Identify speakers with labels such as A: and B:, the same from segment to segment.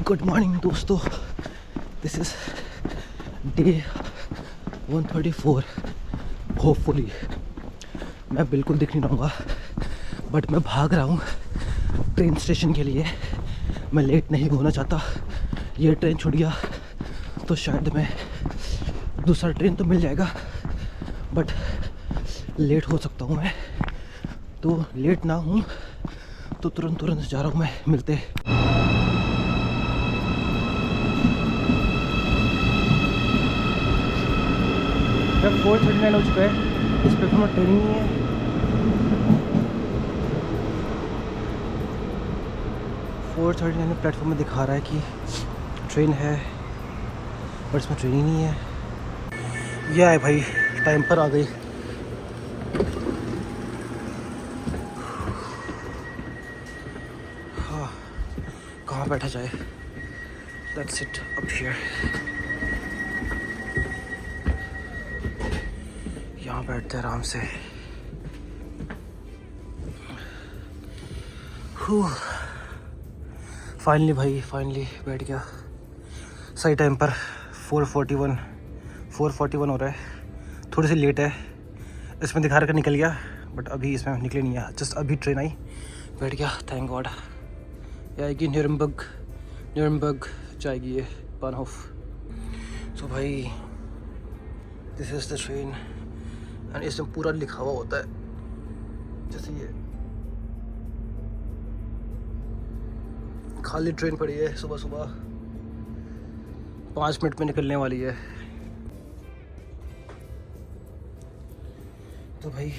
A: Good morning दोस्तों, this is day 134। Hopefully मैं बिल्कुल दिख नहीं रहूँगा, बट मैं भाग रहा हूँ ट्रेन स्टेशन के लिए। मैं लेट नहीं होना चाहता। ये ट्रेन छूट गया तो शायद मैं दूसरा ट्रेन तो मिल जाएगा, बट लेट हो सकता हूँ मैं। तो लेट ना हूँ तो तुरंत जा रहा हूँ मैं मिलते। जब 4:39 हो चुका है, इस प्लेटफॉर्म में ट्रेन ही नहीं है। प्लेटफॉर्म में दिखा रहा है कि ट्रेन है, पर इसमें ट्रेन ही नहीं है। यह है भाई, टाइम पर आ गई। हाँ, कहाँ बैठा जाए? Let's sit up here. यहाँ बैठते हैं आराम से। फाइनली भाई, फाइनली बैठ गया सही टाइम पर। 4:41 हो रहा है। थोड़ी सी लेट है, इसमें दिखा कर निकल गया, बट अभी इसमें निकले नहीं है। जस्ट अभी ट्रेन आई, बैठ गया। Thank God. ये आएगी न्यूरमबर्ग जाएगी ये बानहोफ। सो भाई, this is the train and इसमें पूरा लिखा हुआ होता है। जैसे ये खाली ट्रेन पड़ी है, सुबह 5 मिनट में निकलने वाली है। तो भाई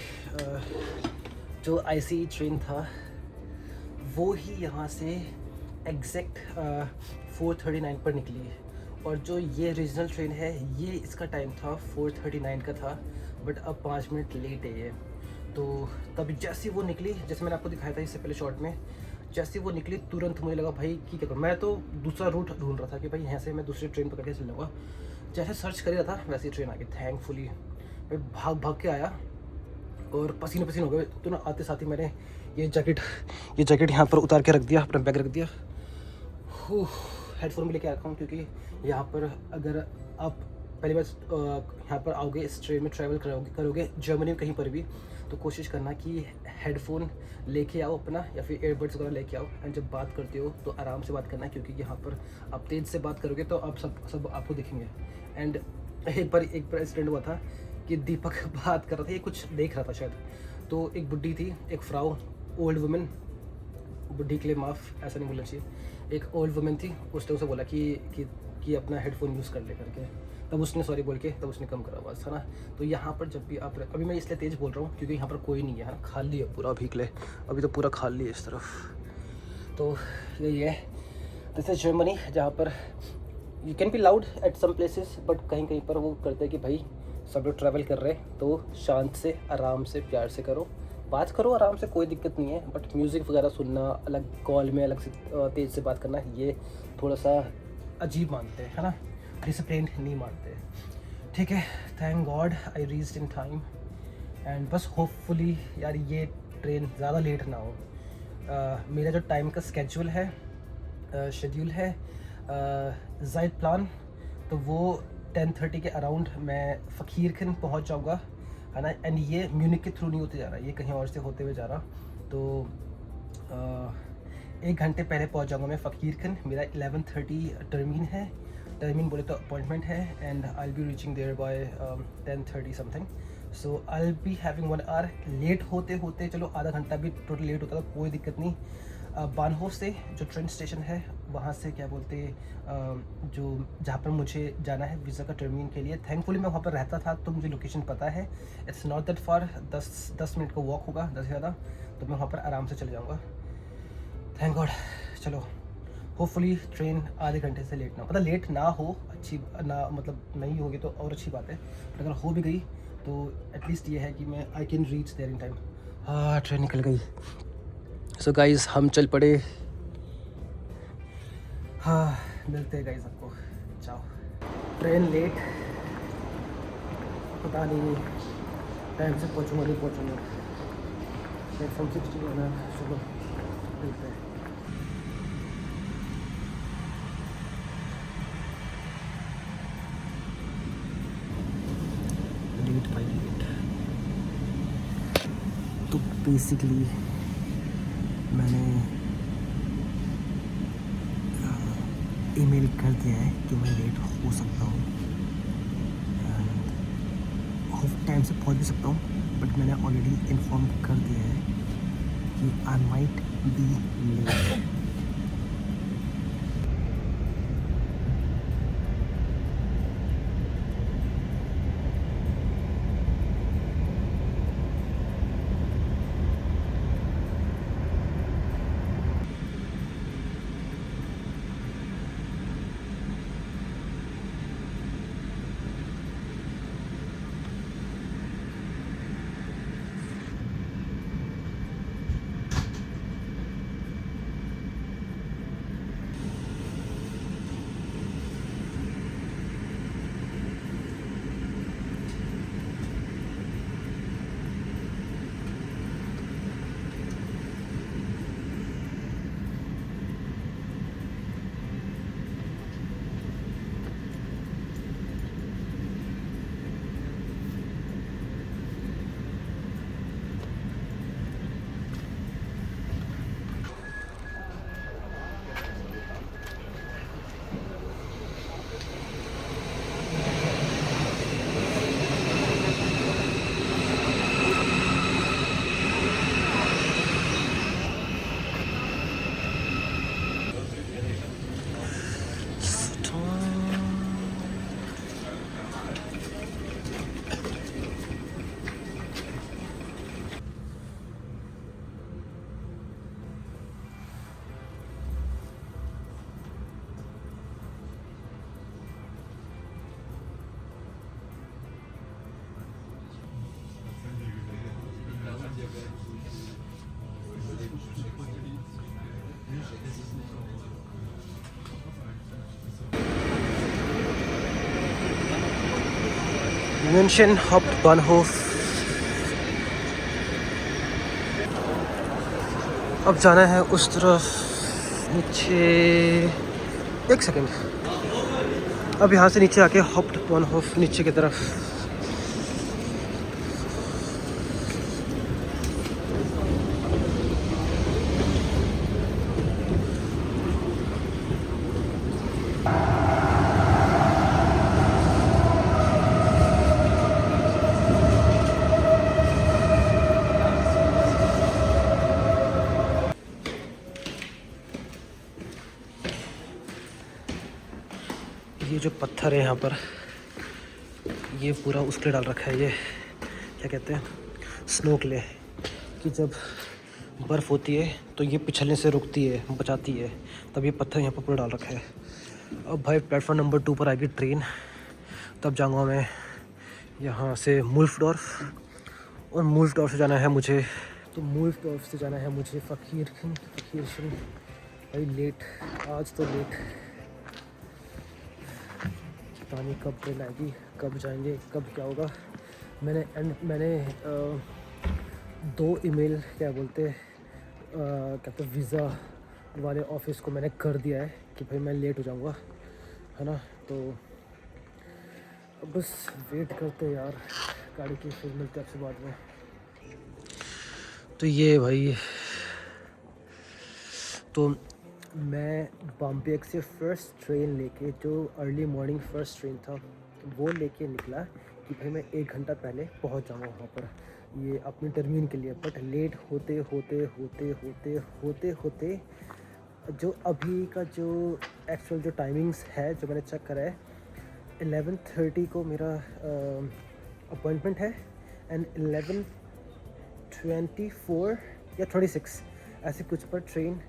A: जो आईसी ट्रेन था वो ही यहाँ से एग्जैक्ट 4:39 पर निकली, और जो ये रीजनल ट्रेन है ये इसका टाइम था 4:39 का था, बट अब 5 मिनट लेट है ये। तो तभी जैसे वो निकली, जैसे मैंने आपको दिखाया था इससे पहले शॉर्ट में, जैसे वो निकली तुरंत मुझे लगा भाई कि क्या करूँ। मैं तो दूसरा रूट ढूंढ रहा था कि भाई यहाँ से मैं दूसरी ट्रेन पकड़ के चल जाऊँगा। जैसे सर्च कर रहा था वैसे ही ट्रेन आ गई। थैंकफुली मैं भाग के आया और पसीने हो गए। तो ना आते साथ ही मैंने ये जैकेट यहाँ पर उतार के रख दिया, अपना बैग रख दिया। हेडफोन भी लेके रखा हूँ, क्योंकि यहाँ पर अगर आप पहली बार यहाँ पर आओगे, इस ट्रेन में ट्रैवल करोगे जर्मनी में कहीं पर भी, तो कोशिश करना कि हेडफोन लेके आओ अपना, या फिर एयरबड्स वगैरह लेके आओ। एंड जब बात करते हो तो आराम से बात करना, क्योंकि यहाँ पर आप तेज़ से बात करोगे तो आप सब आपको दिखेंगे। एंड एक बार इंसिडेंट हुआ था कि दीपक बात कर रहा था, ये कुछ देख रहा था शायद, तो एक बुड्ढी थी, एक फ्राउ, ओल्ड वुमेन, बुढ़ी के लिए माफ़, ऐसा नहीं बोलना चाहिए, एक ओल्ड वुमेन थी। उसने उसे बोला कि अपना हेडफोन यूज़ कर ले करके, तब उसने सॉरी बोल के तब उसने कम करा आवाज़, है ना। तो यहाँ पर जब भी आप, अभी मैं इसलिए तेज़ बोल रहा हूँ क्योंकि यहाँ पर कोई नहीं है ना, खाली है पूरा अभी के लिए। अभी तो पूरा खाली है इस तरफ। तो यही है, दिस इज जर्मनी, जहाँ पर you can be loud at some places, but कहीं कहीं पर वो करते हैं कि भाई सब लोग ट्रैवल कर रहे हैं तो शांत से, आराम से, प्यार से करो, बात करो आराम से, कोई दिक्कत नहीं है। बट म्यूज़िक वगैरह सुनना, अलग कॉल में अलग से तेज़ से बात करना, ये थोड़ा सा अजीब मानते हैं, है ना, डिसिप्लिन नहीं मानते। ठीक है, thank God I reached in time. And बस होपफुली यार ये ट्रेन ज़्यादा लेट ना हो। मेरा जो टाइम का शेड्यूल है ज़ायद प्लान, तो वो 10:30 के अराउंड मैं फ़कीरखंड पहुंच जाऊंगा, है ना। एंड ये म्यूनिक के थ्रू नहीं होते जा रहा, ये कहीं और से होते हुए जा रहा। तो 1 घंटे पहले पहुंच जाऊंगा मैं फ़कीरखंड। मेरा 11:30 टर्मिन बोले तो अपॉइंटमेंट है, and I will be reaching there by 10:30 something. So I will be having 1 hour. Late होते चलो आधा घंटा भी टोटल लेट होता तो कोई दिक्कत नहीं। बानहोफ से जो ट्रेन स्टेशन है, वहाँ से क्या बोलते जो जहाँ पर मुझे जाना है वीज़ा का टर्मिन के लिए, थैंकफुली मैं वहाँ पर रहता था तो मुझे लोकेशन पता है। It's not that far, 10 minute का वॉक होगा, 10 से ज़्यादा, तो मैं वहाँ पर आराम से चले जाऊँगा। Thank God. चलो होपफुली ट्रेन आधे घंटे से लेट ना हो, मतलब लेट ना हो, अच्छी ना, मतलब नहीं होगी तो और अच्छी बात है, बट अगर हो भी गई तो एटलीस्ट ये है कि मैं I can reach there in time. हाँ, ट्रेन निकल गई। सो गाइज़, हम चल पड़े। हाँ, मिलते हैं गाइज़ आपको। जाओ। ट्रेन लेट, पता नहीं टाइम से पहुँचूँगा नहीं पहुँचूँगा। प्लेटफॉर्म 60 है, चलो मिलते हैं। बेसिकली मैंने ईमेल कर दिया है कि मैं लेट हो सकता हूँ, होप टाइम से पहुँच भी सकता हूँ, बट मैंने ऑलरेडी इन्फॉर्म कर दिया है कि I might be late. München Hauptbahnhof। अब जाना है उस तरफ नीचे। एक सेकंड, अब यहाँ से नीचे आके हाउप्टबाhnhof नीचे की तरफ। ये जो पत्थर है यहाँ पर, ये पूरा उसके लिए डाल रखा है, ये क्या कहते हैं, स्नो क्ले, कि जब बर्फ़ होती है तो ये पिछलने से रुकती है, बचाती है, तब ये पत्थर यहाँ पर पूरा डाल रखा है। अब भाई प्लेटफॉर्म नंबर 2 पर आएगी ट्रेन, तब जाऊँगा मैं यहाँ से मुल्फडॉर्फ, और मुल्फडॉर्फ से जाना है मुझे, तो मुल्फडॉर्फ से जाना है मुझे फ़कीरशन। भाई लेट, आज तो लेट, पता नहीं कब ट्रेन आएगी, कब जाएंगे, कब क्या होगा। मैंने 2 ईमेल क्या बोलते वीज़ा वाले ऑफिस को मैंने कर दिया है कि भाई मैं लेट हो जाऊंगा, है ना। तो अब बस वेट करते यार गाड़ी की, फिर मिलते आपसे बाद में। तो ये भाई, तो मैं बॉम्बे से फ़र्स्ट ट्रेन लेके, जो अर्ली मॉर्निंग फ़र्स्ट ट्रेन था, वो लेके निकला कि भाई मैं 1 घंटा पहले पहुंच जाऊंगा वहाँ पर, ये अपनी टर्मिन के लिए। बट लेट होते होते होते होते होते होते जो अभी का जो एक्चुअल जो टाइमिंग्स है, जो मैंने चेक करा है, 11:30 को मेरा अपॉइंटमेंट है, एंड 11:24 या 26 ऐसे कुछ पर ट्रेन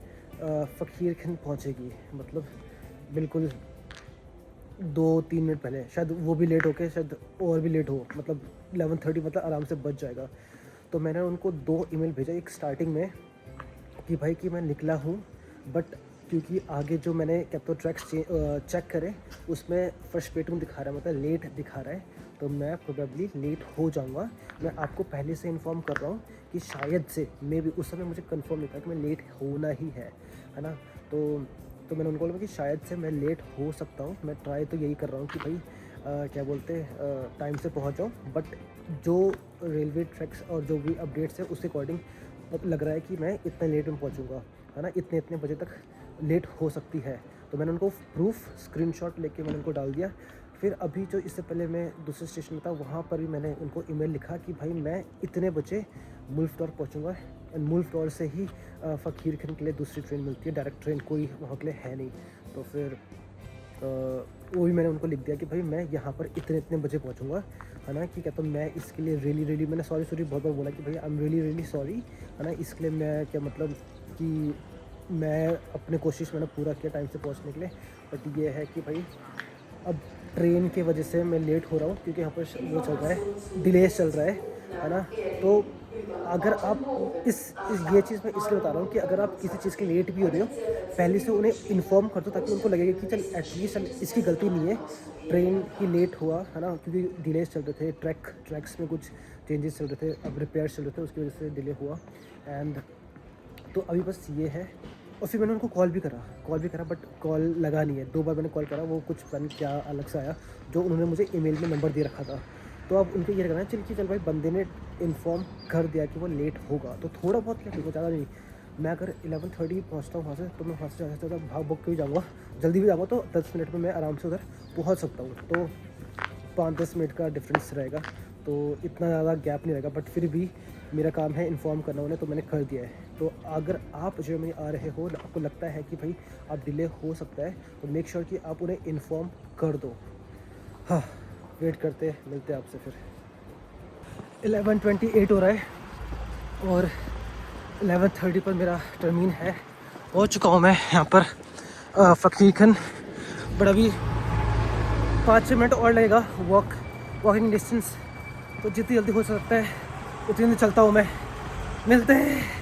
A: फ़कीरखंड पहुंचेगी। मतलब बिल्कुल 2-3 मिनट पहले, शायद वो भी लेट होके शायद और भी लेट हो, मतलब 11:30 मतलब आराम से बच जाएगा। तो मैंने उनको 2 ईमेल भेजा, एक स्टार्टिंग में कि भाई कि मैं निकला हूँ, बट क्योंकि आगे जो मैंने कैप्टो ट्रैक्स चेक करे उसमें फ्रस्ट्रेटिंग दिखा रहा है, मतलब लेट दिखा रहा है, तो मैं प्रोबेबली लेट हो जाऊंगा। मैं आपको पहले से इन्फॉर्म कर रहा हूँ कि शायद से, मे भी उस समय मुझे कंफर्म नहीं था कि मैं लेट होना ही है ना। तो मैंने उनको बोला कि शायद से मैं लेट हो सकता हूँ। मैं ट्राई तो यही कर रहा हूँ कि भाई क्या बोलते टाइम से पहुँच जाऊँ, बट जो रेलवे ट्रैक्स और जो भी अपडेट्स है उसके अकॉर्डिंग अब लग रहा है कि मैं इतने लेट में पहुँचूँगा, है ना, इतने इतने बजे तक लेट हो सकती है। तो मैंने उनको प्रूफ स्क्रीनशॉट लेके मैंने उनको डाल दिया। फिर अभी जो इससे पहले मैं दूसरे स्टेशन में था, वहाँ पर भी मैंने उनको ईमेल लिखा कि भाई मैं इतने बजे मुल्फ डॉर पहुँचूँगा, एंड मुल्फ डॉर से ही फ़कीर खन के लिए दूसरी ट्रेन मिलती है, डायरेक्ट ट्रेन कोई वहाँ के लिए है नहीं। तो फिर वो भी मैंने उनको लिख दिया कि भाई मैं यहाँ पर इतने इतने बजे पहुँचूँगा, है ना, कि क्या तो मैं इसके लिए रियली मैंने सॉरी बहुत बार बोला कि भाई आई एम रियली सॉरी, है ना, इसके लिए मैं क्या मतलब कि मैं अपने कोशिश मैंने पूरा किया टाइम से पहुँचने के लिए, बट ये है कि भाई अब ट्रेन की वजह से मैं लेट हो रहा हूँ, क्योंकि यहाँ पर वो चल रहा है, डिलेस चल रहा है ना। तो अगर आप ये चीज़ मैं इसलिए बता रहा हूँ कि अगर आप किसी चीज़ के लेट भी हो रहे हो, पहले से उन्हें इन्फॉर्म कर दो, ताकि उनको लगेगा कि चल एटलीस्ट इसकी गलती नहीं है, ट्रेन की लेट हुआ, है ना, क्योंकि डिलेस चल रहे थे, ट्रैक्स में कुछ चेंजेस चल रहे थे, अब रिपेयर्स चल रहे थे, उसकी वजह से डिले हुआ। एंड तो अभी बस ये है। और फिर मैंने उनको कॉल भी करा बट कॉल लगा नहीं है। 2 बार मैंने कॉल करा, वो कुछ पता नहीं क्या अलग से आया, जो उन्होंने मुझे ईमेल में नंबर दे रखा था। तो अब उनको ये लगना है चल भाई बंदे ने इन्फॉर्म कर दिया कि वो लेट होगा, तो थोड़ा बहुत लेट होगा, ज़्यादा नहीं। मैं अगर 11:30 पहुँचता हूँ वहाँ से, तो मैं वहाँ से ज़्यादा भाग भग के भी जाऊँगा, जल्दी भी जाऊँगा, तो 10 मिनट में मैं आराम से उधर पहुँच सकता हूँ। तो 5-10 मिनट का डिफरेंस रहेगा, तो इतना ज़्यादा गैप नहीं रहेगा। बट फिर भी मेरा काम है इन्फॉर्म करना उन्हें, तो मैंने कर दिया है। तो अगर आप जर्मनी आ रहे हो, आपको लगता है कि भाई आप डिले हो सकता है, तो मेक श्योर कि आप उन्हें इन्फॉर्म कर दो। हाँ, वेट करते मिलते हैं आपसे फिर। 11:28 हो रहा है और 11:30 पर मेरा टर्मीन है। पहुँच चुका हूँ मैं यहाँ पर फ़कीर खन, बट अभी 5-6 मिनट और लगेगा वॉकिंग डिस्टेंस। तो जितनी जल्दी हो सकता है उतनी जल्दी चलता हूँ मैं। मिलते हैं।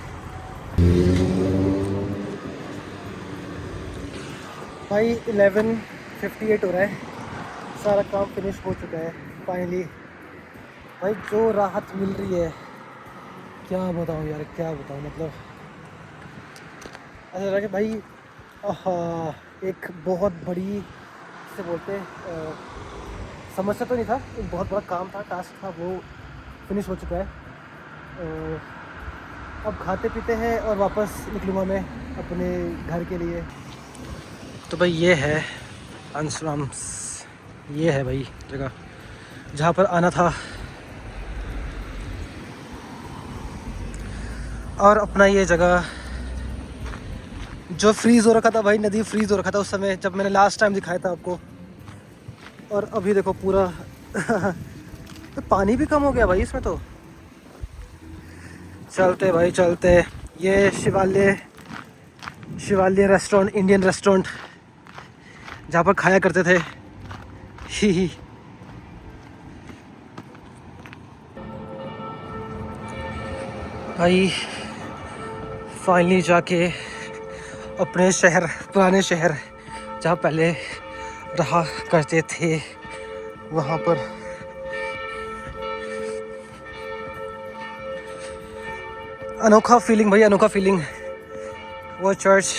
A: भाई 11:58 हो रहा है, सारा काम फिनिश हो चुका है फाइनली। भाई जो राहत मिल रही है, क्या बताऊँ यार, क्या बताऊँ, मतलब ऐसा लग रहा है कि भाई एक बहुत बड़ी से बोलते समस्या तो नहीं था, एक बहुत बड़ा काम था, टास्क था, वो फिनिश हो चुका है। अब खाते पीते हैं और वापस निकलूँगा मैं अपने घर के लिए। तो भाई ये है अंशराम्स, ये है भाई जगह जहाँ पर आना था। और अपना ये जगह जो फ्रीज़ हो रखा था भाई, नदी फ्रीज़ हो रखा था उस समय जब मैंने लास्ट टाइम दिखाया था आपको। और अभी देखो पूरा तो पानी भी कम हो गया भाई इसमें। तो चलते भाई चलते। ये शिवालय रेस्टोरेंट, इंडियन रेस्टोरेंट, जहाँ पर खाया करते थे। ही भाई फाइनली जाके अपने शहर, पुराने शहर जहाँ पहले रहा करते थे, वहाँ पर अनोखा फीलिंग भाई, अनोखा फीलिंग। वो चर्च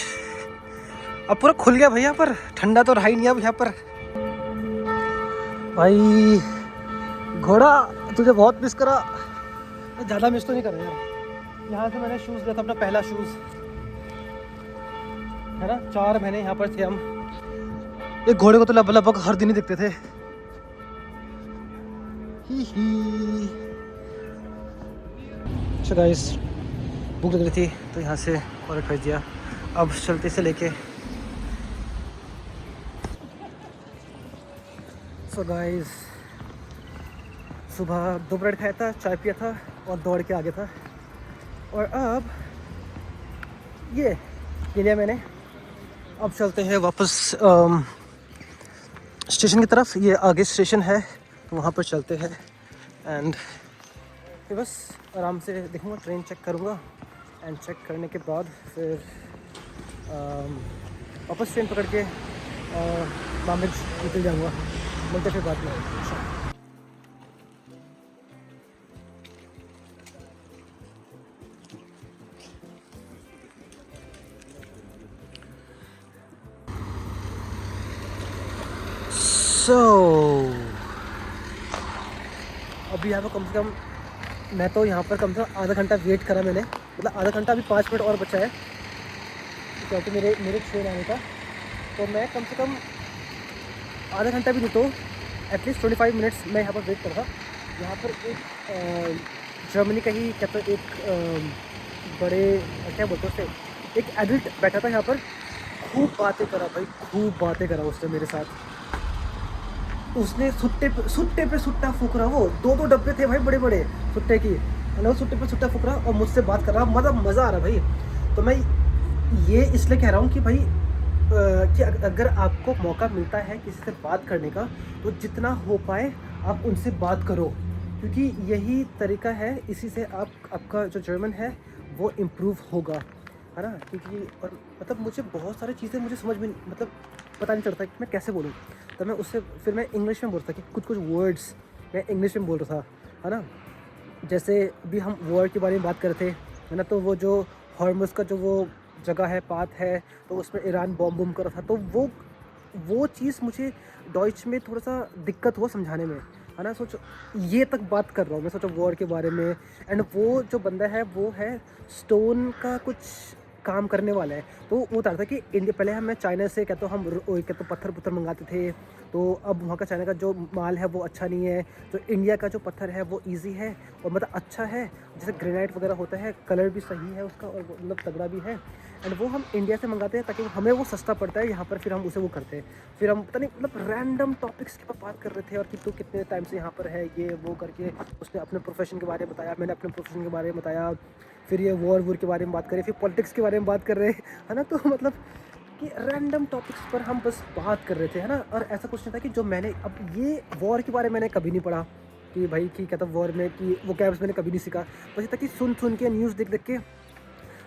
A: अब पूरा खुल गया भाई, यहाँ पर ठंडा तो रहा ही नहीं अब यहाँ पर। भाई घोड़ा तुझे बहुत मिस करा, ज़्यादा मिस तो नहीं कर रहा यार। यहाँ से मैंने शूज़ लिया था, अपना पहला शूज़, है ना। 4 महीने यहाँ पर थे हम। एक घोड़े को तो लगभग हर दिन ही दिखते थे। गाइस भूख लग रही थी तो यहाँ से और खरीद दिया। अब चलते से लेके गाइस सुबह 2 ब्रेड खाया था, चाय पिया था और दौड़ के आ गया था। और अब ये लिया मैंने। अब चलते हैं वापस स्टेशन की तरफ। ये आगे स्टेशन है, वहाँ पर चलते हैं। एंड फिर बस आराम से देखूँगा, ट्रेन चेक करूँगा, एंड चेक करने के बाद फिर वापस ट्रेन पकड़ के बॉम्बे निकल जाऊँगा। मिलते फिर बाद में। अभी यहाँ पर कम से कम, मैं तो यहाँ पर कम से कम आधा घंटा वेट करा मैंने, मतलब आधा घंटा, अभी 5 मिनट और बचा है क्योंकि मेरे मेरे ट्रेन आने का। तो मैं कम से कम आधा घंटा भी नहीं तो एटलीस्ट 25 मिनट्स मैं यहाँ पर वेट कर रहा। यहाँ पर एक जर्मनी का ही क्या तो एक बड़े क्या बोलते हैं उससे, एक एडल्ट बैठा था यहाँ पर, खूब बातें करा भाई, खूब बातें करा उसने मेरे साथ। उसने सुट्टे पे सुट्टा फूक रहा, वो 2-2 डब्बे थे भाई बड़े बड़े सुट्टे की, है ना, वो सुट्टे पे सुट्टा फूक रहा और मुझसे बात कर रहा, मज़ा आ रहा भाई। तो मैं ये इसलिए कह रहा हूँ कि भाई कि अगर आपको मौका मिलता है किसी से बात करने का, तो जितना हो पाए आप उनसे बात करो, क्योंकि यही तरीका है, इसी से आपका जो जर्मन है वो इम्प्रूव होगा, है ना। क्योंकि और मतलब मुझे बहुत सारी चीज़ें मुझे समझ में मतलब पता नहीं चलता कि मैं कैसे बोलूँ। तो मैं उससे फिर मैं इंग्लिश में बोलता कि कुछ वर्ड्स मैं इंग्लिश में बोल रहा था, है ना। जैसे अभी हम वॉर के बारे में बात कर रहे थे, है ना, तो वो जो हॉर्मुज़ का जो वो जगह है, पाथ है, तो उसमें ईरान बॉम्ब कर रहा था, तो वो चीज़ मुझे डॉइच में थोड़ा सा दिक्कत हुआ समझाने में, है ना। सोचो ये तक बात कर रहा हूँ मैं, सोचो वॉर के बारे में। एंड वो जो बंदा है वो है स्टोन का कुछ काम करने वाला है। तो वो बता रहा था कि इंडिया, पहले हम चाइना से क्या तो पत्थर पुत्थर मंगाते थे, तो अब वहाँ का चाइना का जो माल है वो अच्छा नहीं है, तो इंडिया का जो पत्थर है वो इजी है और मतलब अच्छा है, जैसे ग्रेनाइट वगैरह होता है, कलर भी सही है उसका और मतलब तगड़ा भी है। एंड वो हम इंडिया से मंगाते हैं ताकि हमें वो सस्ता पड़ता है यहाँ पर, फिर हम उसे वो करते हैं। फिर हम पता नहीं मतलब रैंडम टॉपिक्स के ऊपर बात कर रहे थे, और कि तू कितने टाइम से यहाँ पर है, ये वो करके उसने अपने प्रोफेशन के बारे में बताया, मैंने अपने प्रोफेशन के बारे में बताया, फिर ये वॉर के बारे में बात करें, फिर पॉलिटिक्स के बारे में बात कर रहे हैं, है ना। तो मतलब कि रैंडम टॉपिक्स पर हम बस बात कर रहे थे, है ना। और ऐसा कुछ नहीं था कि जो मैंने अब ये वॉर के बारे में मैंने कभी नहीं पढ़ा कि भाई कि क्या था वॉर में, कि वो कैब्स मैंने कभी नहीं सीखा। बस ये था कि सुन के न्यूज़ देख के,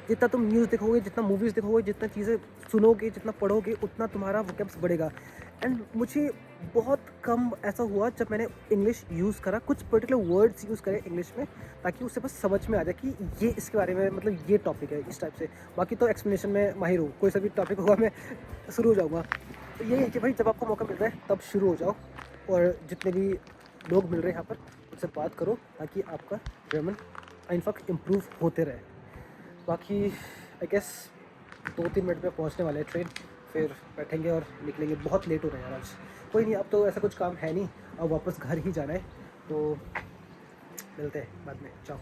A: जितना तुम न्यूज़ देखोगे, जितना मूवीज़ देखोगे, जितना चीज़ें सुनोगे, जितना पढ़ोगे, उतना तुम्हारा वोकैब्स बढ़ेगा। एंड मुझे बहुत कम ऐसा हुआ जब मैंने इंग्लिश यूज़ करा, कुछ पर्टिकुलर वर्ड्स यूज़ करे इंग्लिश में, ताकि उससे बस समझ में आ जाए कि ये इसके बारे में मतलब ये टॉपिक है इस टाइप से। बाकी तो एक्सप्लेनेशन में माहिर हूँ, कोई सा भी टॉपिक होगा मैं शुरू हो जाऊँगा। तो यही है कि भाई जब आपको मौका मिल रहा है तब शुरू हो जाओ, और जितने भी लोग मिल रहे हैं यहाँ पर उनसे बात करो, ताकि आपका जर्मन इनफैक्ट इम्प्रूव होते रहे। बाकी आई गेस 2-3 मिनट में पहुंचने वाले हैं ट्रेन, फिर बैठेंगे और निकलेंगे। बहुत लेट हो रहे हैं यार आज। कोई नहीं, अब तो ऐसा कुछ काम है नहीं, अब वापस घर ही जाना है, तो मिलते हैं बाद में। चाओ।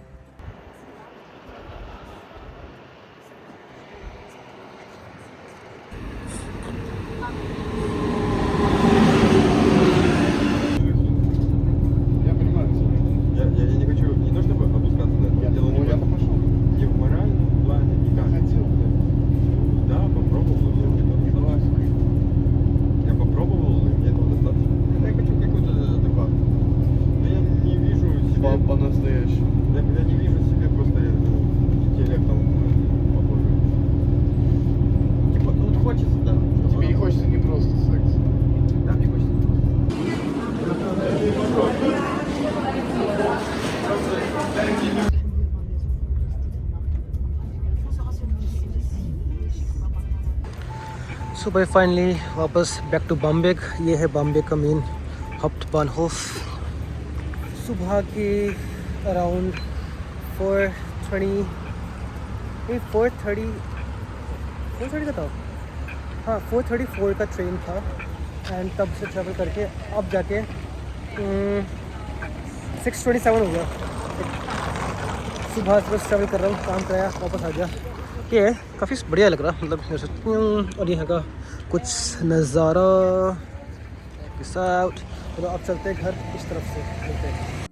B: Я понимаю. Я не хочу не то чтобы опускаться на это, дело не в моральном плане, никак. Хотел бы. Да, попробовал, но мне этого достаточно. Я попробовал, и мне этого достаточно. Я хочу какой-то адекват. Но я не вижу себя... По-настоящему. Я не вижу себе просто интеллектом похоже. Типа, ну вот хочется, да.
C: Тебе не хочется не просто секс.
B: Да, мне хочется.
A: सो भाई फाइनली वापस बैक टू बॉम्बे। ये है बॉम्बे का मेन हाउप्टबाhnhof। सुबह के अराउंड 4:30 का था, हाँ 4:34 का ट्रेन था। एंड तब से ट्रैवल करके अब जाके 6:27 हो गया। सुबह से बस ट्रैवल कर रहा हूँ, काम कराया, वापस आ गया। ये है काफ़ी बढ़िया लग रहा, मतलब और यहाँ का कुछ नज़ारा के साथ। तो अब चलते हैं घर, इस तरफ से चलते हैं।